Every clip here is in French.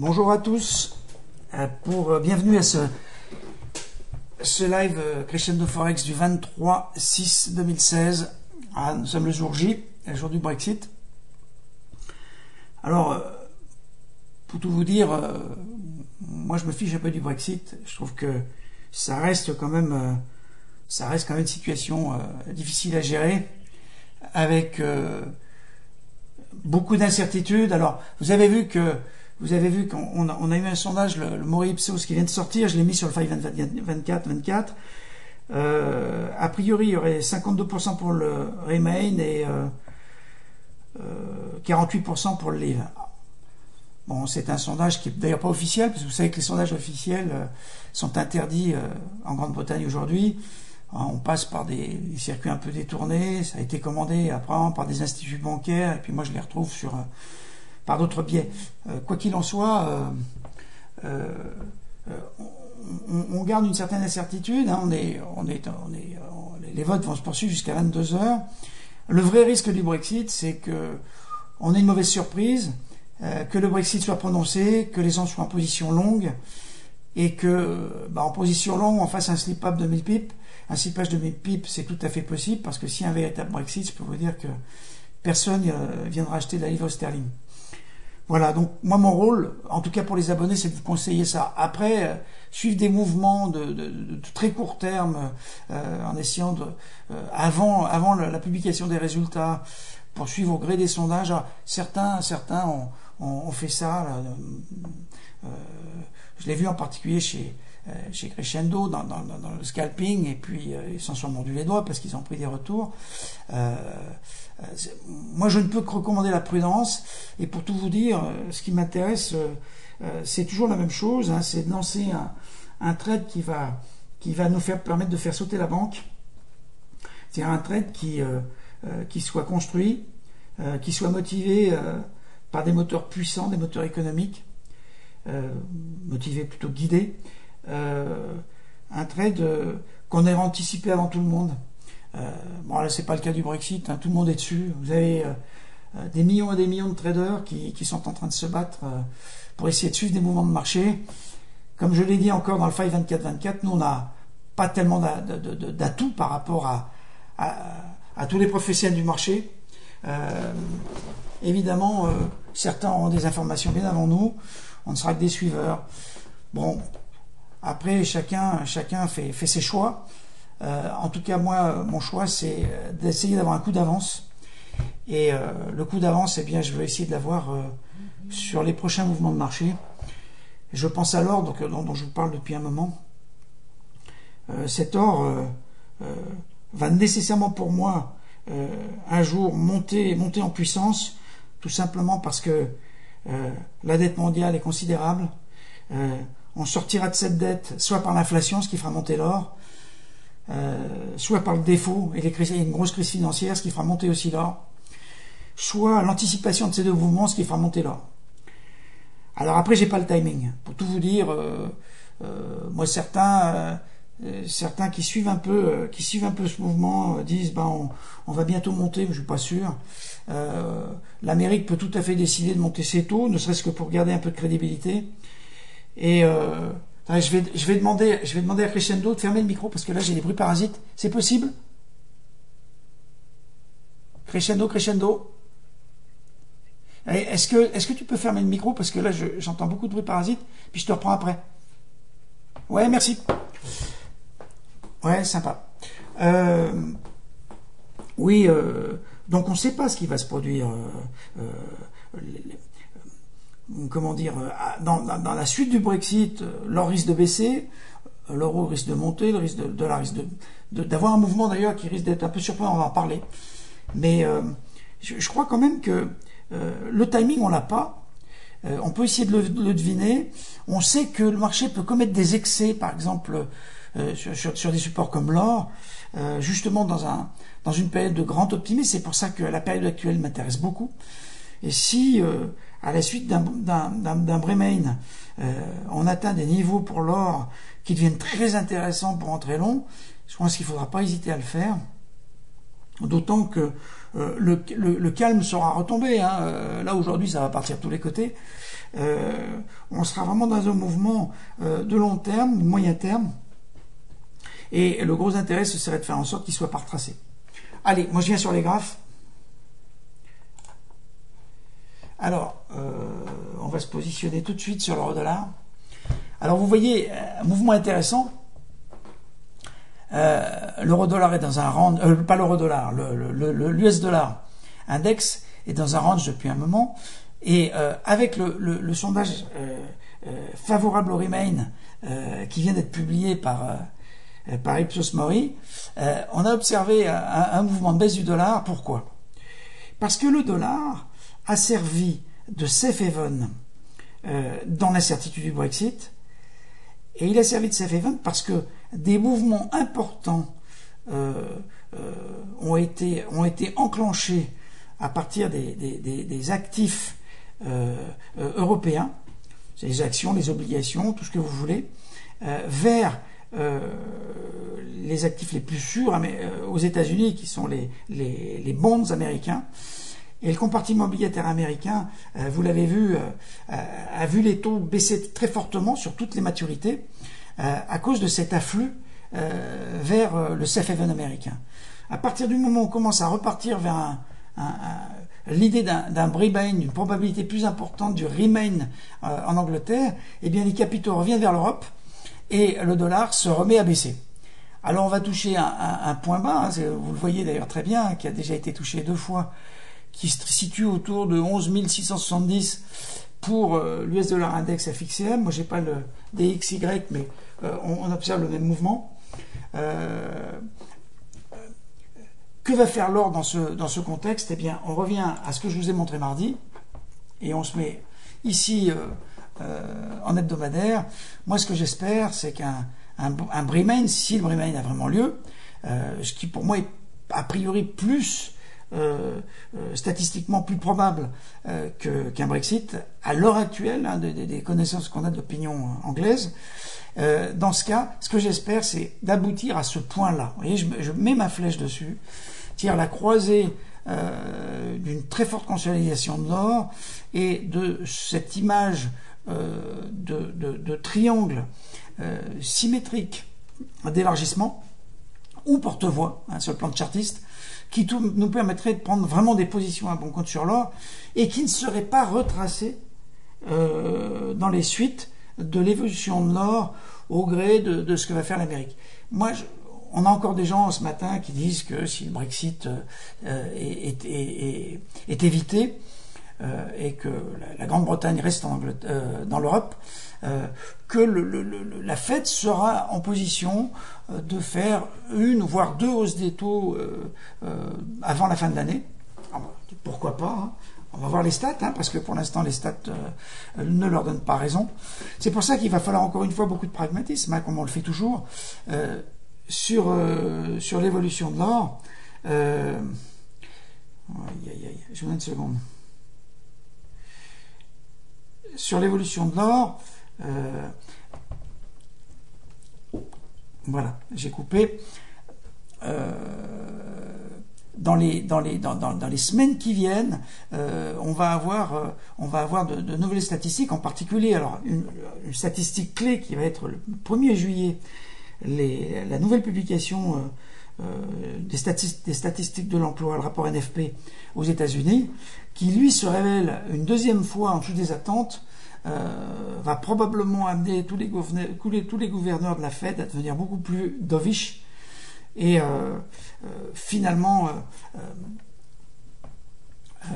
Bonjour à tous, bienvenue à ce live Crescendo Forex du 23/6/2016. Nous sommes le jour J, le jour du Brexit. Alors, pour tout vous dire, moi je me fiche un peu du Brexit. Je trouve que ça reste quand même une situation difficile à gérer, avec beaucoup d'incertitudes. Alors, vous avez vu qu'on a eu un sondage, le Mori Ipsos, qui vient de sortir. Je l'ai mis sur le 5/24. A priori, il y aurait 52% pour le Remain et 48% pour le Leave. Bon, c'est un sondage qui est d'ailleurs pas officiel, parce que vous savez que les sondages officiels sont interdits en Grande-Bretagne aujourd'hui. On passe par des circuits un peu détournés. Ça a été commandé après par des instituts bancaires, et puis moi je les retrouve par d'autres biais. Quoi qu'il en soit, on garde une certaine incertitude. Les votes vont se poursuivre jusqu'à 22 heures. Le vrai risque du Brexit, c'est que on ait une mauvaise surprise, que le Brexit soit prononcé, que les gens soient en position longue, et que en position longue, on fasse un slip-up de 1000 pips. Un slippage de 1000 pips, c'est tout à fait possible, parce que s'il y a un véritable Brexit, je peux vous dire que personne viendra acheter de la livre sterling. Voilà, donc moi mon rôle, en tout cas pour les abonnés, c'est de vous conseiller ça. Après, suivre des mouvements de très court terme, en essayant avant la publication des résultats, pour suivre au gré des sondages. Alors, certains ont fait ça. Je l'ai vu en particulier chez Crescendo dans le scalping, et puis ils s'en sont mordus les doigts parce qu'ils ont pris des retours. Moi je ne peux que recommander la prudence, et pour tout vous dire, ce qui m'intéresse, c'est toujours la même chose, hein, c'est de lancer un trade qui va nous permettre de faire sauter la banque. C'est-à-dire un trade qui soit construit, qui soit motivé par des moteurs puissants, des moteurs économiques, motivé, plutôt guidé. Un trade qu'on ait anticipé avant tout le monde. Bon, là c'est pas le cas du Brexit, hein, tout le monde est dessus. Vous avez des millions et des millions de traders qui sont en train de se battre pour essayer de suivre des mouvements de marché. Comme je l'ai dit encore dans le 5/24/24, nous on n'a pas tellement d'atouts par rapport à tous les professionnels du marché. Évidemment, certains auront des informations bien avant nous. On ne sera que des suiveurs. Bon, après chacun fait ses choix. En tout cas, moi, mon choix, c'est d'essayer d'avoir un coup d'avance. Et le coup d'avance, eh bien, je vais essayer de l'avoir sur les prochains mouvements de marché. Je pense à l'or, dont je vous parle depuis un moment. Cet or va nécessairement pour moi un jour monter en puissance, tout simplement parce que la dette mondiale est considérable. On sortira de cette dette soit par l'inflation, ce qui fera monter l'or, soit par le défaut et une grosse crise financière, ce qui fera monter aussi l'or, soit l'anticipation de ces deux mouvements, ce qui fera monter l'or. Alors après, j'ai pas le timing. Pour tout vous dire, moi certains qui suivent un peu ce mouvement disent on va bientôt monter, mais je suis pas sûr. L'Amérique peut tout à fait décider de monter ses taux, ne serait-ce que pour garder un peu de crédibilité. Et je vais demander à Crescendo de fermer le micro, parce que là j'ai des bruits parasites. C'est possible? Crescendo. Est-ce que tu peux fermer le micro, parce que là j'entends beaucoup de bruits parasites, puis je te reprends après. Ouais, merci. Ouais, sympa. Oui, donc on ne sait pas ce qui va se produire. Comment dire, dans la suite du Brexit, l'or risque de baisser, l'euro risque de monter, le dollar risque d'avoir un mouvement d'ailleurs qui risque d'être un peu surprenant, on va en parler. Mais je crois quand même que le timing, on l'a pas. On peut essayer de le deviner. On sait que le marché peut commettre des excès, par exemple sur des supports comme l'or, justement dans une période de grand optimisme. C'est pour ça que la période actuelle m'intéresse beaucoup. Et si à la suite d'un Bremen, on atteint des niveaux pour l'or qui deviennent très intéressants pour entrer long, je pense qu'il ne faudra pas hésiter à le faire. D'autant que le calme sera retombé. Hein. Là, aujourd'hui, ça va partir de tous les côtés. On sera vraiment dans un mouvement de long terme, de moyen terme. Et le gros intérêt, ce serait de faire en sorte qu'il ne soit pas retracé. Allez, moi je viens sur les graphes. Alors, on va se positionner tout de suite sur l'euro-dollar. Alors, vous voyez, un mouvement intéressant. L'euro-dollar est dans un range, pas l'euro-dollar, l'US dollar index est dans un range depuis un moment. Et avec le sondage favorable au Remain qui vient d'être publié par Ipsos Mori, on a observé un mouvement de baisse du dollar. Pourquoi? Parce que le dollar a servi de safe haven dans l'incertitude du Brexit, et il a servi de safe haven parce que des mouvements importants ont été enclenchés à partir des actifs européens, les actions, les obligations, tout ce que vous voulez, vers les actifs les plus sûrs aux États-Unis, qui sont les bonds américains. Et le compartiment obligataire américain, vous l'avez vu, a vu les taux baisser très fortement sur toutes les maturités à cause de cet afflux vers le safe haven américain. À partir du moment où on commence à repartir vers l'idée d'un remain, d'une probabilité plus importante du remain en Angleterre, eh bien les capitaux reviennent vers l'Europe et le dollar se remet à baisser. Alors on va toucher un point bas, hein, vous le voyez d'ailleurs très bien, qui a déjà été touché 2 fois, qui se situe autour de 11 670 pour l'US dollar index FXCM. Moi j'ai pas le DXY, mais on observe le même mouvement. Que va faire l'or dans ce contexte? Eh bien, on revient à ce que je vous ai montré mardi, et on se met ici en hebdomadaire. Moi, ce que j'espère, c'est qu'un Remain, si le Remain a vraiment lieu, ce qui pour moi est a priori plus statistiquement plus probable qu'un Brexit, à l'heure actuelle, hein, des connaissances qu'on a de l'opinion anglaise. Dans ce cas, ce que j'espère, c'est d'aboutir à ce point-là. Vous voyez, je mets ma flèche dessus, c'est-à-dire la croisée d'une très forte consolidation de l'or et de cette image de triangle symétrique d'élargissement ou porte-voix, hein, sur le plan de chartiste, qui nous permettrait de prendre vraiment des positions à bon compte sur l'or et qui ne serait pas retracé dans les suites de l'évolution de l'or au gré de ce que va faire l'Amérique. Moi, on a encore des gens ce matin qui disent que si le Brexit est évité et que la Grande-Bretagne reste dans l'Europe, que la Fed sera en position de faire 1 voire 2 hausses des taux avant la fin de l'année. Pourquoi pas, hein. On va voir les stats, hein, parce que pour l'instant les stats ne leur donnent pas raison. C'est pour ça qu'il va falloir encore une fois beaucoup de pragmatisme, hein, comme on le fait toujours, sur l'évolution de l'or. Je vous donne une seconde. Sur l'évolution de l'or, voilà, j'ai coupé. Dans les semaines qui viennent, on va avoir de nouvelles statistiques, en particulier alors une statistique clé qui va être le 1er juillet, la nouvelle publication des statistiques de l'emploi, le rapport NFP aux États-Unis, qui lui se révèle une deuxième fois en dessous des attentes, va probablement amener tous les gouverneurs de la Fed à devenir beaucoup plus dovish et finalement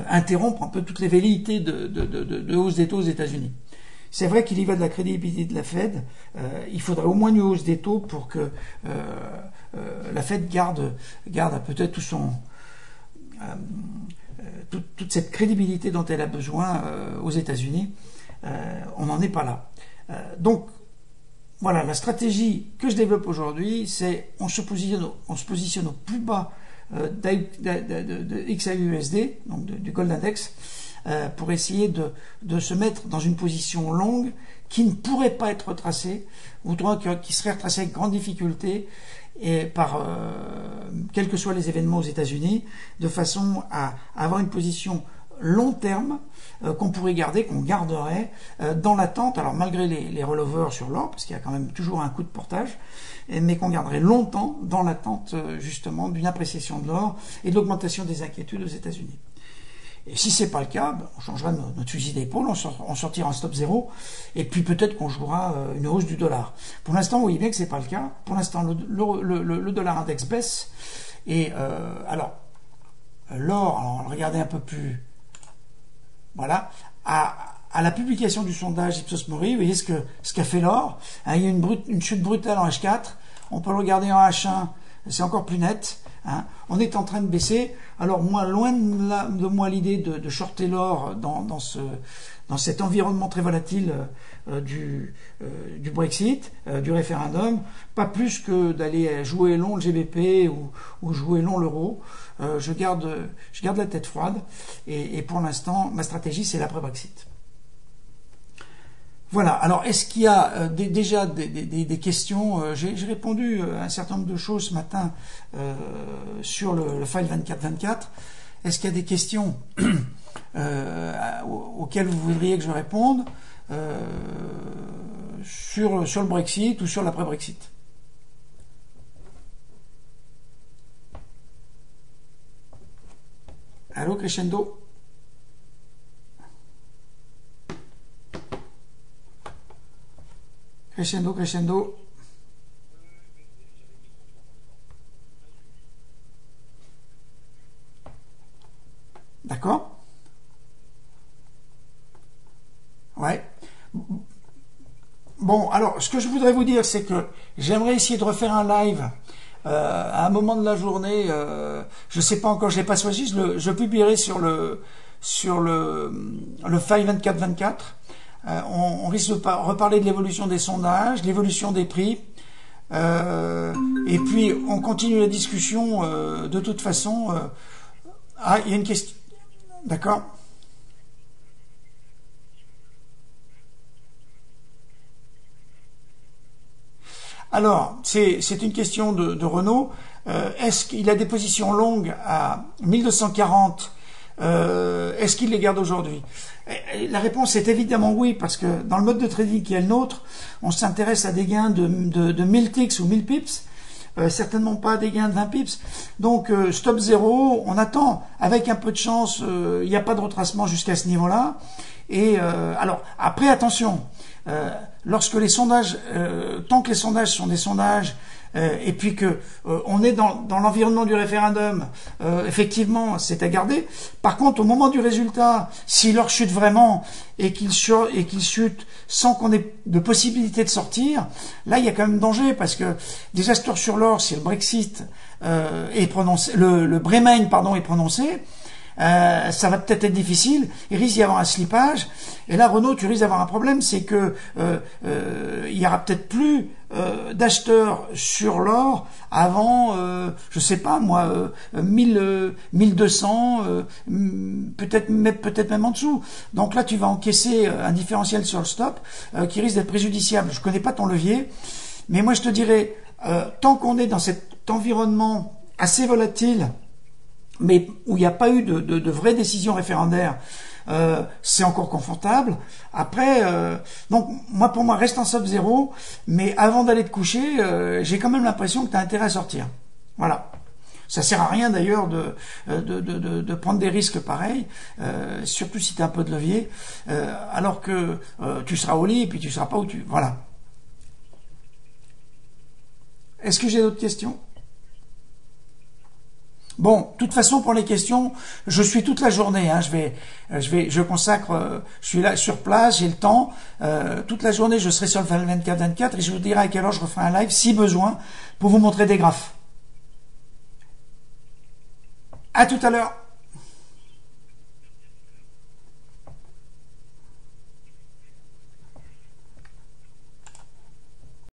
interrompre un peu toutes les velléités de hausse des taux aux États-Unis. C'est vrai qu'il y va de la crédibilité de la Fed. Il faudrait au moins une hausse des taux pour que la Fed garde peut-être toute cette crédibilité dont elle a besoin aux États-Unis. On n'en est pas là. Donc voilà, la stratégie que je développe aujourd'hui, c'est on se positionne au plus bas de XAUUSD, donc du Gold Index, pour essayer de se mettre dans une position longue qui ne pourrait pas être retracée, ou qui serait retracée avec grande difficulté, et quels que soient les événements aux États-Unis, de façon à avoir une position long terme qu'on pourrait garder, qu'on garderait dans l'attente, alors malgré les rollovers sur l'or, parce qu'il y a quand même toujours un coût de portage, mais qu'on garderait longtemps dans l'attente justement d'une appréciation de l'or et de l'augmentation des inquiétudes aux États-Unis. Et si c'est pas le cas, on changera notre fusil d'épaule, on sortira un stop zéro, et puis peut-être qu'on jouera une hausse du dollar. Pour l'instant, vous voyez bien que c'est pas le cas. Pour l'instant, le dollar index baisse, et alors l'or, on va regarder un peu plus. Voilà, à la publication du sondage Ipsos Mori, vous voyez ce qu'a fait l'or. Il y a une chute brutale en H4. On peut le regarder en H1, c'est encore plus net. On est en train de baisser. Alors moi, loin de moi l'idée de shorter l'or dans cet environnement très volatile du Brexit, du référendum, pas plus que d'aller jouer long le GBP ou jouer long l'euro. Je garde la tête froide et pour l'instant, ma stratégie, c'est l'après-Brexit. Voilà, alors est-ce qu'il y a déjà des questions? J'ai répondu à un certain nombre de choses ce matin sur le file 24-24. Est-ce qu'il y a des questions auxquelles vous voudriez que je réponde sur le Brexit ou sur l'après-Brexit? Allô, Crescendo? Crescendo. D'accord? Ouais. Bon, alors, ce que je voudrais vous dire, c'est que j'aimerais essayer de refaire un live à un moment de la journée. Je sais pas encore, je l'ai pas choisi. Je publierai sur le file 24-24. On risque de reparler de l'évolution des sondages, l'évolution des prix, et puis on continue la discussion de toute façon. Il y a une question. D'accord. Alors, c'est une question de Renault. Est-ce qu'il a des positions longues à 1240? Est-ce qu'il les garde aujourd'hui? La réponse est évidemment oui, parce que dans le mode de trading qui est le nôtre, on s'intéresse à des gains de 1000 ticks ou 1000 pips, certainement pas des gains de 20 pips. Donc stop zéro, on attend. Avec un peu de chance, il n'y a pas de retracement jusqu'à ce niveau-là. Et alors après, attention, lorsque les sondages, tant que les sondages sont des sondages, et puis que on est dans l'environnement du référendum, effectivement, c'est à garder. Par contre, au moment du résultat, si l'or chute vraiment et qu'il chute sans qu'on ait de possibilité de sortir, là, il y a quand même danger parce que désastre sur l'or, si le Brexit est prononcé, le Bremain, pardon, est prononcé. Ça va peut-être être difficile, il risque d'y avoir un slippage, et là Renault, tu risques d'avoir un problème, c'est que il y aura peut-être plus d'acheteurs sur l'or avant, je sais pas moi, 1200, peut-être même en dessous. Donc là, tu vas encaisser un différentiel sur le stop qui risque d'être préjudiciable. Je connais pas ton levier, mais moi je te dirais, tant qu'on est dans cet environnement assez volatile, mais où il n'y a pas eu de vraies décisions référendaires, c'est encore confortable. Après, donc moi pour moi reste en sub zéro, mais avant d'aller te coucher, j'ai quand même l'impression que tu as intérêt à sortir. Voilà. Ça sert à rien d'ailleurs de prendre des risques pareils, surtout si tu as un peu de levier, alors que tu seras au lit et puis tu seras pas où tu. Voilà. Est-ce que j'ai d'autres questions? Bon, de toute façon, pour les questions, je suis toute la journée. Je consacre, je suis là sur place, j'ai le temps. Toute la journée, je serai sur le 24-24 et je vous dirai à quelle heure je referai un live, si besoin, pour vous montrer des graphes. À tout à l'heure.